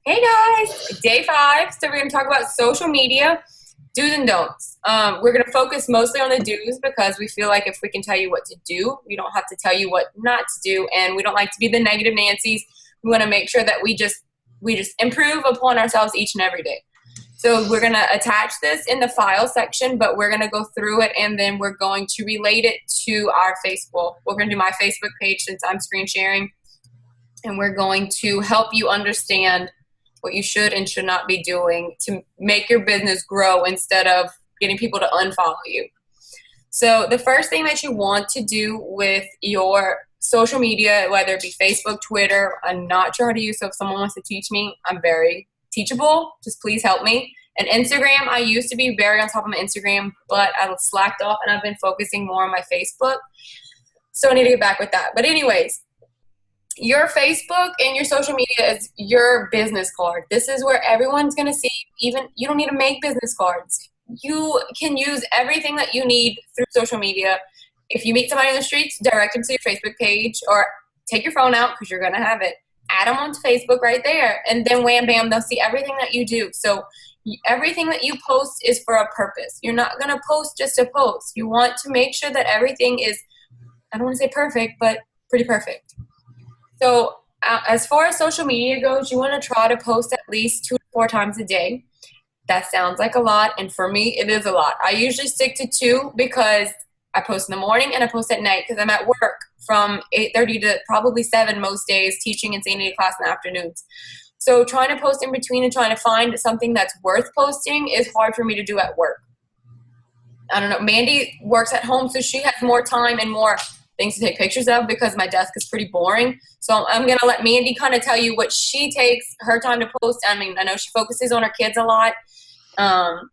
Hey guys, day 5. So we're going to talk about social media do's and don'ts. We're going to focus mostly on the do's because we feel like if we can tell you what to do, we don't have to tell you what not to do, and we don't like to be the negative Nancy's. We want to make sure that we just improve upon ourselves each and every day. So we're going to attach this in the file section, but we're going to go through it and then we're going to relate it to our Facebook. We're going to do my Facebook page since I'm screen sharing, and we're going to help you understand what you should and should not be doing to make your business grow instead of getting people to unfollow you. So the first thing that you want to do with your social media, whether it be Facebook, Twitter, I'm not sure how to use, so if someone wants to teach me, I'm very teachable. Just please help me. And Instagram, I used to be very on top of my Instagram, but I slacked off and I've been focusing more on my Facebook. So I need to get back with that. But anyways, your Facebook and your social media is your business card. This is where everyone's going to see. Even you don't need to make business cards. You can use everything that you need through social media. If you meet somebody in the streets, direct them to your Facebook page or take your phone out because you're going to have it. Add them onto Facebook right there. And then wham, bam, they'll see everything that you do. So everything that you post is for a purpose. You're not going to post just to post. You want to make sure that everything is, I don't want to say perfect, but pretty perfect. So as far as social media goes, you want to try to post at least 2 to 4 times a day. That sounds like a lot, and for me, it is a lot. I usually stick to 2 because I post in the morning and I post at night because I'm at work from 8:30 to probably 7 most days, teaching insanity class in the afternoons. So trying to post in between and trying to find something that's worth posting is hard for me to do at work. I don't know. Mandy works at home, so she has more time and more things to take pictures of because my desk is pretty boring. So I'm going to let Mandy kind of tell you what she takes her time to post. I mean, I know she focuses on her kids a lot.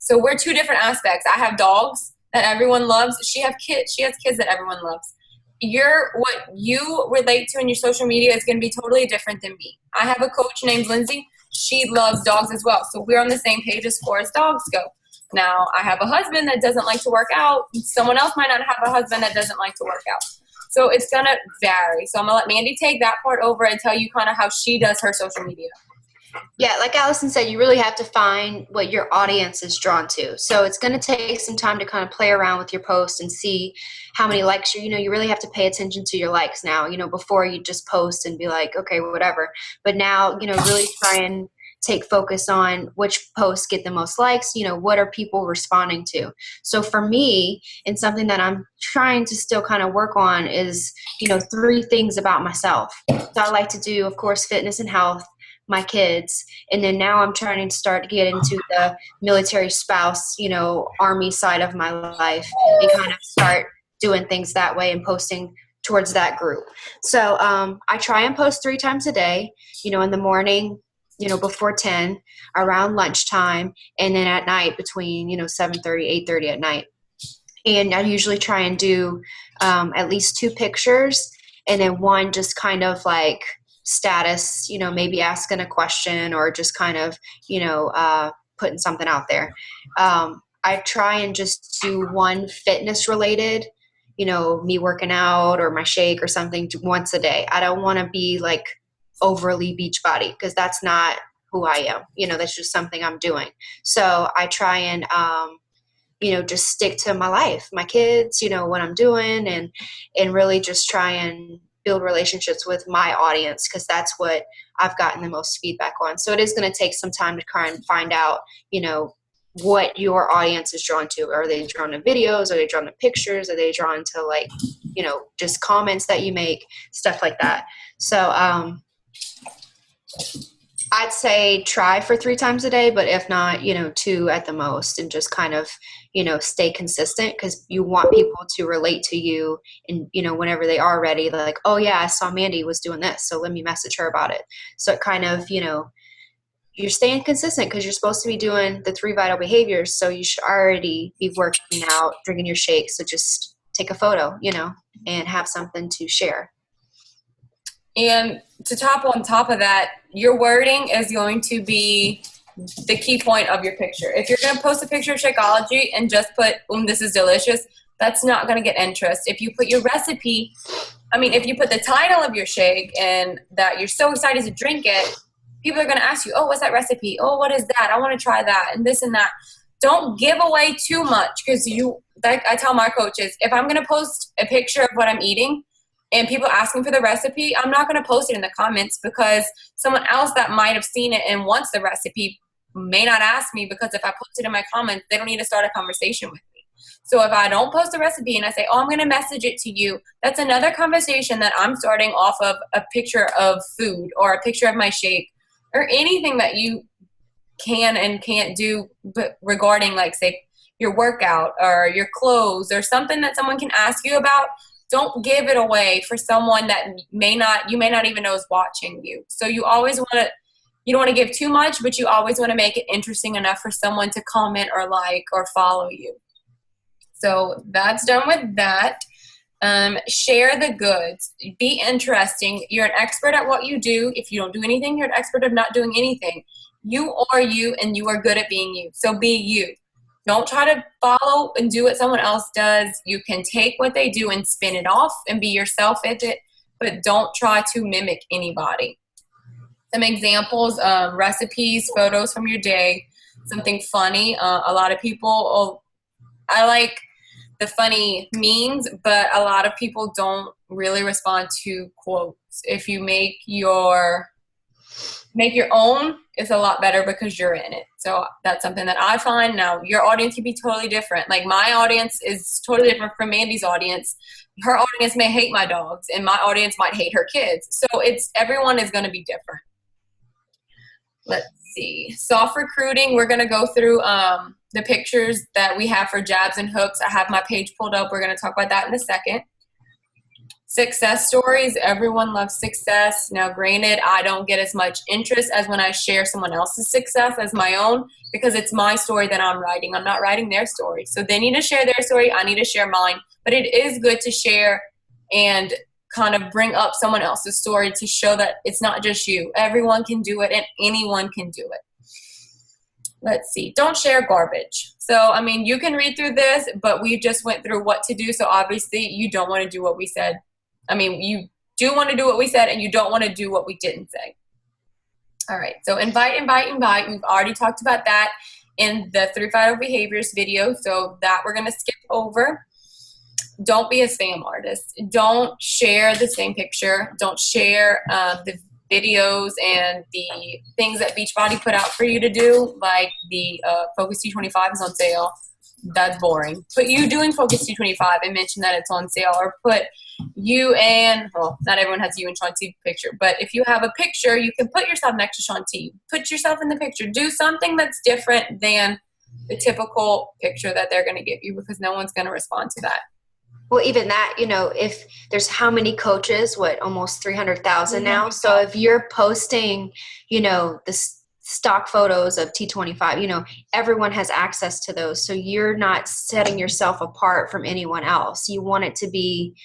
So we're 2 different aspects. I have dogs that everyone loves. She has kids that everyone loves. What you relate to in your social media is going to be totally different than me. I have a coach named Lindsay. She loves dogs as well. So we're on the same page as far as dogs go. Now, I have a husband that doesn't like to work out. Someone else might not have a husband that doesn't like to work out. So it's going to vary. So I'm going to let Mandy take that part over and tell you kind of how she does her social media. Yeah, like Allison said, you really have to find what your audience is drawn to. So it's going to take some time to kind of play around with your post and see how many likes you really have to pay attention to your likes now, before you just post and be like, okay, whatever. But now, really try and take focus on which posts get the most likes, what are people responding to. So for me, and something that I'm trying to still kind of work on is, 3 things about myself. So I like to do, of course, fitness and health, my kids, and then now I'm trying to start to get into the military spouse, Army side of my life and kind of start doing things that way and posting towards that group. So I try and post 3 times a day, in the morning, before 10, around lunchtime, and then at night between, 7:30, 8:30 at night. And I usually try and do at least 2 pictures and then 1 just kind of like status, maybe asking a question or just kind of, putting something out there. I try and just do 1 fitness related, me working out or my shake or something once a day. I don't want to be like overly beach body because that's not who I am. That's just something I'm doing. So I try and, just stick to my life, my kids, what I'm doing and really just try and build relationships with my audience because that's what I've gotten the most feedback on. So it is going to take some time to kind of find out, what your audience is drawn to. Are they drawn to videos? Are they drawn to pictures? Are they drawn to just comments that you make, stuff like that. So, I'd say try for 3 times a day, but if not, 2 at the most, and just kind of, stay consistent because you want people to relate to you and, whenever they are ready, they're like, oh yeah, I saw Mandy was doing this, so let me message her about it. So it kind of, you're staying consistent because you're supposed to be doing the 3 vital behaviors. So you should already be working out, drinking your shake. So just take a photo, and have something to share. And on top of that, your wording is going to be the key point of your picture. If you're going to post a picture of Shakeology and just put, this is delicious, that's not going to get interest. If you put your recipe, if you put the title of your shake and that you're so excited to drink it, people are going to ask you, oh, what's that recipe? Oh, what is that? I want to try that and this and that. Don't give away too much, because like I tell my coaches, if I'm going to post a picture of what I'm eating and people asking for the recipe, I'm not going to post it in the comments, because someone else that might have seen it and wants the recipe may not ask me, because if I post it in my comments, they don't need to start a conversation with me. So if I don't post a recipe and I say, oh, I'm going to message it to you, that's another conversation that I'm starting off of a picture of food or a picture of my shake or anything that you can and can't do, but regarding, like, say, your workout or your clothes or something that someone can ask you about. Don't give it away for someone that you may not even know is watching you. So you don't want to give too much, but you always want to make it interesting enough for someone to comment or like or follow you. So that's done with that. Share the goods. Be interesting. You're an expert at what you do. If you don't do anything, you're an expert of not doing anything. You are you, and you are good at being you. So be you. Don't try to follow and do what someone else does. You can take what they do and spin it off and be yourself with it, but don't try to mimic anybody. Some examples, recipes, photos from your day, something funny. A lot of people, I like the funny memes, but a lot of people don't really respond to quotes. If you make your own, it's a lot better because you're in it. So that's something that I find. Now, your audience can be totally different. Like, my audience is totally different from Mandy's audience. Her audience may hate my dogs, and my audience might hate her kids. So everyone is going to be different. Let's see. Soft recruiting, we're going to go through the pictures that we have for jabs and hooks. I have my page pulled up. We're going to talk about that in a second. Success stories. Everyone loves success. Now, granted, I don't get as much interest as when I share someone else's success as my own, because it's my story that I'm writing. I'm not writing their story. So they need to share their story. I need to share mine. But it is good to share and kind of bring up someone else's story to show that it's not just you. Everyone can do it, and anyone can do it. Let's see. Don't share garbage. So, I mean, you can read through this, but we just went through what to do. So obviously you don't want to do what we said. I mean, you do want to do what we said, and you don't want to do what we didn't say. All right. So invite. We've already talked about that in the 3 Vital Behaviors video. So that we're going to skip over. Don't be a spam artist. Don't share the same picture. Don't share the videos and the things that Beachbody put out for you to do, like the Focus T25 is on sale. That's boring. Put you doing Focus T25 and mention that it's on sale, or put you and, well, not everyone has you and Shaun T picture, but if you have a picture, you can put yourself next to Shaun T. Put yourself in the picture. Do something that's different than the typical picture that they're going to give you, because no one's going to respond to that. Well, even that, if there's how many coaches, almost 300,000 now. So if you're posting, the stock photos of T25, everyone has access to those. So you're not setting yourself apart from anyone else. You want it to be,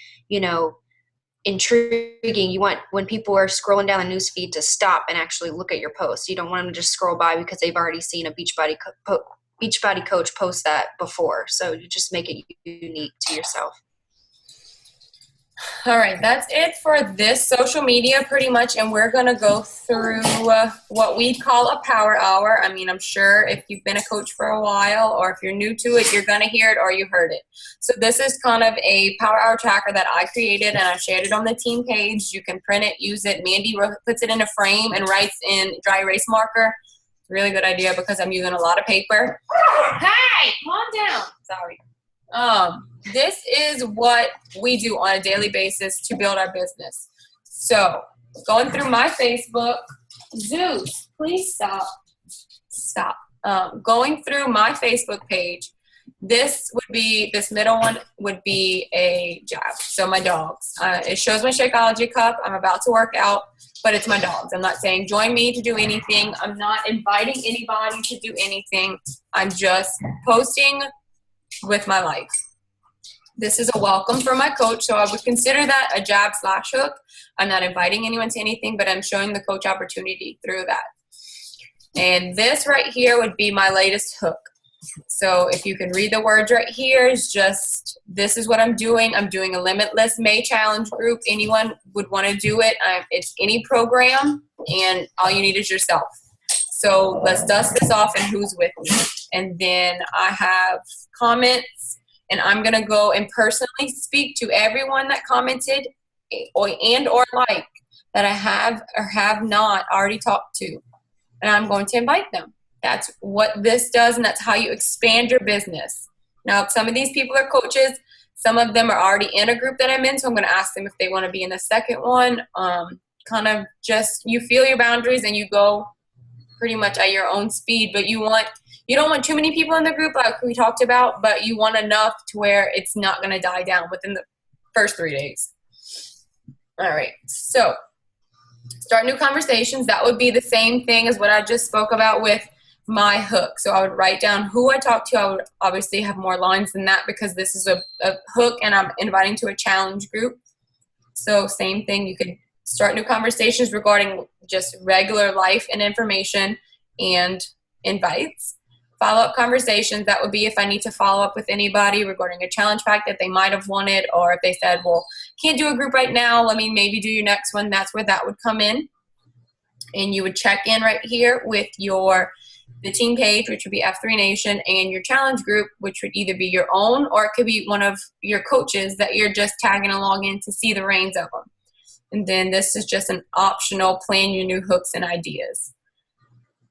intriguing. You want, when people are scrolling down the newsfeed, to stop and actually look at your post. You don't want them to just scroll by because they've already seen a Beachbody coach post that before. So you just make it unique to yourself. All right, that's it for this social media pretty much, and we're going to go through what we call a power hour. I mean, I'm sure if you've been a coach for a while, or if you're new to it, you're going to hear it or you heard it. So this is kind of a power hour tracker that I created, and I shared it on the team page. You can print it, use it. Mandy puts it in a frame and writes in dry erase marker. It's a really good idea because I'm using a lot of paper. Hey, calm down. Sorry. This is what we do on a daily basis to build our business. So going through my Facebook, Zeus, please stop. Going through my Facebook page, this middle one would be a jab. So my dogs, it shows my Shakeology cup. I'm about to work out, but it's my dogs. I'm not saying join me to do anything. I'm not inviting anybody to do anything. I'm just posting with my life. This is a welcome from my coach, so I would consider that a jab/hook. I'm not inviting anyone to anything, but I'm showing the coach opportunity through that. And this right here would be my latest hook. So if you can read the words right here, is just, this is what I'm doing. I'm doing a Limitless May Challenge group. Anyone would want to do it. It's any program, and all you need is yourself. So let's dust this off and who's with me. And then I have comments, and I'm going to go and personally speak to everyone that commented or like that I have or have not already talked to. And I'm going to invite them. That's what this does, and that's how you expand your business. Now, some of these people are coaches. Some of them are already in a group that I'm in, so I'm going to ask them if they want to be in the second one. Kind of just, you feel your boundaries and you go pretty much at your own speed, but you don't want too many people in the group like we talked about, but you want enough to where it's not going to die down within the first 3 days. All right, so start new conversations. That would be the same thing as what I just spoke about with my hook. So I would write down who I talked to. I would obviously have more lines than that because this is a hook and I'm inviting to a challenge group. So same thing, you could start new conversations regarding just regular life and information and invites. Follow-up conversations, that would be if I need to follow up with anybody regarding a challenge pack that they might have wanted, or if they said, well, can't do a group right now, let me maybe do your next one. That's where that would come in. And you would check in right here with the team page, which would be F3 Nation, and your challenge group, which would either be your own or it could be one of your coaches that you're just tagging along in to see the reins of them. And then this is just an optional plan your new hooks and ideas.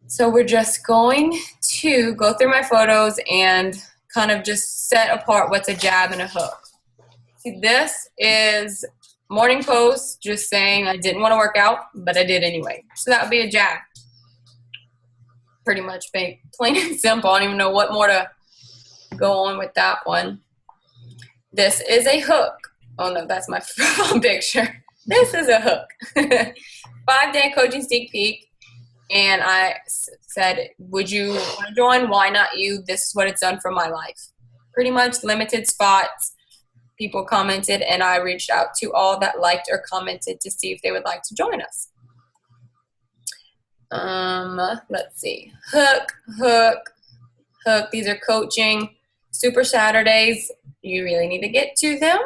So we're just going to go through my photos and kind of just set apart what's a jab and a hook. See, this is morning post just saying I didn't want to work out, but I did anyway. So that would be a jab. Pretty much plain and simple. I don't even know what more to go on with that one. This is a hook. Oh no, that's my profile picture. This is a hook. 5-day coaching sneak peek. And I said, would you want to join? Why not you? This is what it's done for my life. Pretty much limited spots. People commented, and I reached out to all that liked or commented to see if they would like to join us. Let's see. Hook. These are coaching. Super Saturdays. You really need to get to them.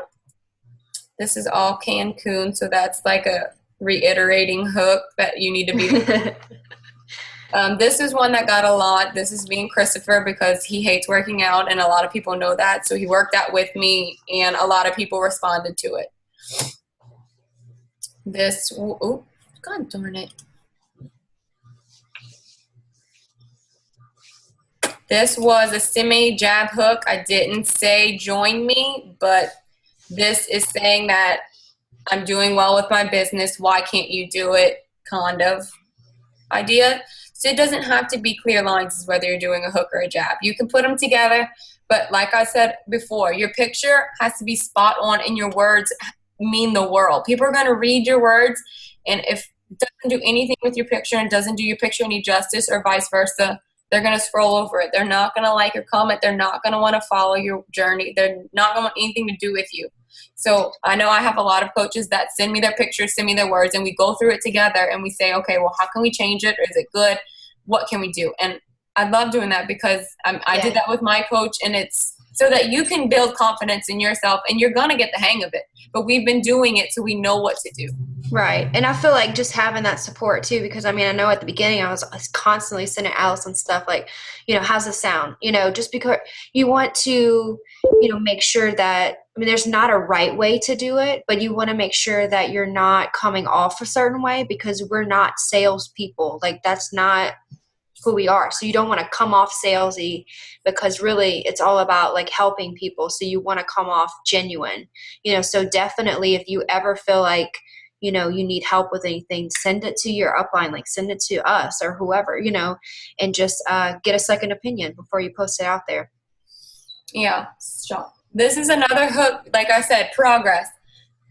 This is all Cancun, so that's like a reiterating hook that you need to be. This is one that got a lot. This is being Christopher because he hates working out, and a lot of people know that. So he worked out with me, and a lot of people responded to it. This, oh, God darn it. This was a semi-jab hook. I didn't say join me, but this is saying that I'm doing well with my business. Why can't you do it? Kind of idea. So it doesn't have to be clear lines as whether you're doing a hook or a jab. You can put them together, but like I said before, your picture has to be spot on and your words mean the world. People are going to read your words, and if it doesn't do anything with your picture and doesn't do your picture any justice or vice versa, they're going to scroll over it. They're not going to like or comment. They're not going to want to follow your journey. They're not going to want anything to do with you. So I know I have a lot of coaches that send me their pictures, send me their words, and we go through it together and we say, okay, well, how can we change it? Or is it good? What can we do? And I love doing that because I did that with my coach, and it's so that you can build confidence in yourself, and you're going to get the hang of it. But we've been doing it so we know what to do. Right. And I feel like just having that support too, because I mean, I know at the beginning I was constantly sending Allison stuff like, how's this sound? Just because you want to, make sure that, I mean, there's not a right way to do it, but you want to make sure that you're not coming off a certain way, because we're not salespeople. Like, that's not who we are. So you don't want to come off salesy, because really it's all about like helping people. So you want to come off genuine, so definitely if you ever feel like, you need help with anything, send it to your upline, like send it to us or whoever, and just get a second opinion before you post it out there. Yeah. This is another hook. Like I said, progress.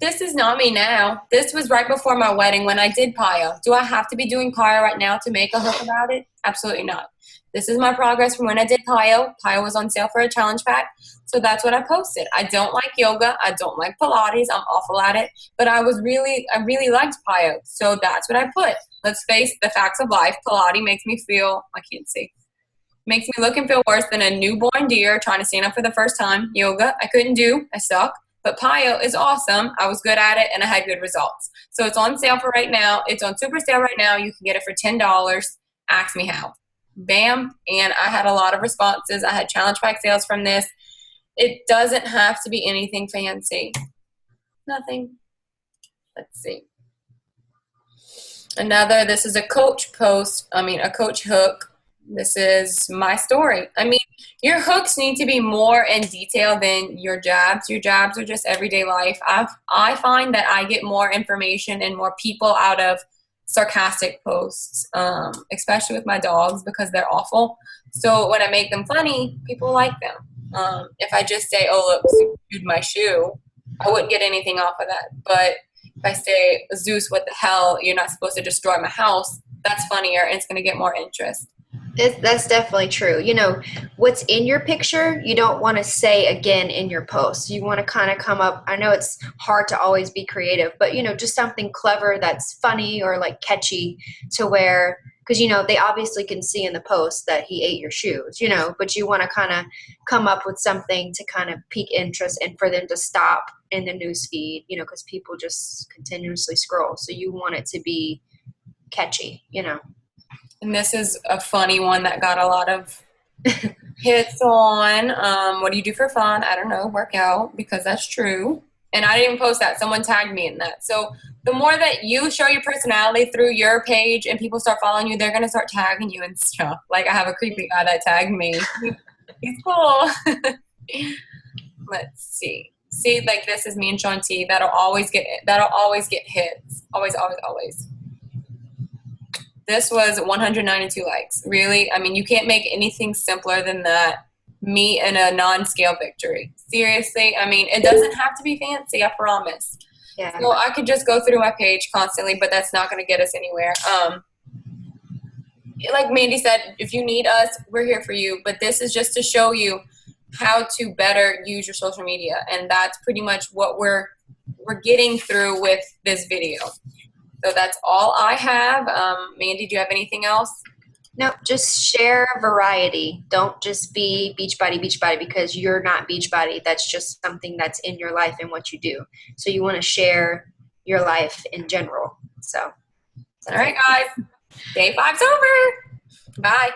This is not me now. This was right before my wedding when I did PIO. Do I have to be doing PIO right now to make a hook about it? Absolutely not. This is my progress from when I did PIO. PIO was on sale for a challenge pack. So that's what I posted. I don't like yoga. I don't like Pilates. I'm awful at it. But I really liked PIO. So that's what I put. Let's face the facts of life. Pilates makes me feel, I can't see. Makes me look and feel worse than a newborn deer trying to stand up for the first time. Yoga, I couldn't do. I suck. But PiYo is awesome. I was good at it, and I had good results. So it's on sale for right now. It's on super sale right now. You can get it for $10. Ask me how. Bam. And I had a lot of responses. I had challenge pack sales from this. It doesn't have to be anything fancy. Nothing. Let's see. This is a coach post. A coach hook. This is my story. Your hooks need to be more in detail than your jabs. Your jabs are just everyday life. I find that I get more information and more people out of sarcastic posts, especially with my dogs because they're awful. So when I make them funny, people like them. If I just say, oh, look, Zeus chewed my shoe, I wouldn't get anything off of that. But if I say, Zeus, what the hell, you're not supposed to destroy my house, that's funnier and it's going to get more interest. That's definitely true. What's in your picture, you don't want to say again in your post. You want to kind of come up. I know it's hard to always be creative, but, just something clever that's funny or like catchy to where, because, they obviously can see in the post that he ate your shoes, but you want to kind of come up with something to kind of pique interest and for them to stop in the news feed, because people just continuously scroll. So you want it to be catchy, And this is a funny one that got a lot of hits on. What do you do for fun? I don't know, work out, because that's true. And I didn't even post that. Someone tagged me in that. So the more that you show your personality through your page and people start following you, they're going to start tagging you and stuff. Like I have a creepy guy that tagged me. He's cool. Let's see. See, like this is me and Shaun T. That'll always get hits. Always, always, always. This was 192 likes. Really? You can't make anything simpler than that. Me in a non-scale victory. Seriously? It doesn't have to be fancy, I promise. Yeah. So I could just go through my page constantly, but that's not going to get us anywhere. Like Mandy said, if you need us, we're here for you. But this is just to show you how to better use your social media. And that's pretty much what we're getting through with this video. So that's all I have. Mandy, do you have anything else? No, just share variety. Don't just be Beachbody, because you're not Beachbody. That's just something that's in your life and what you do. So you want to share your life in general. So, all right, guys. Day 5's over. Bye.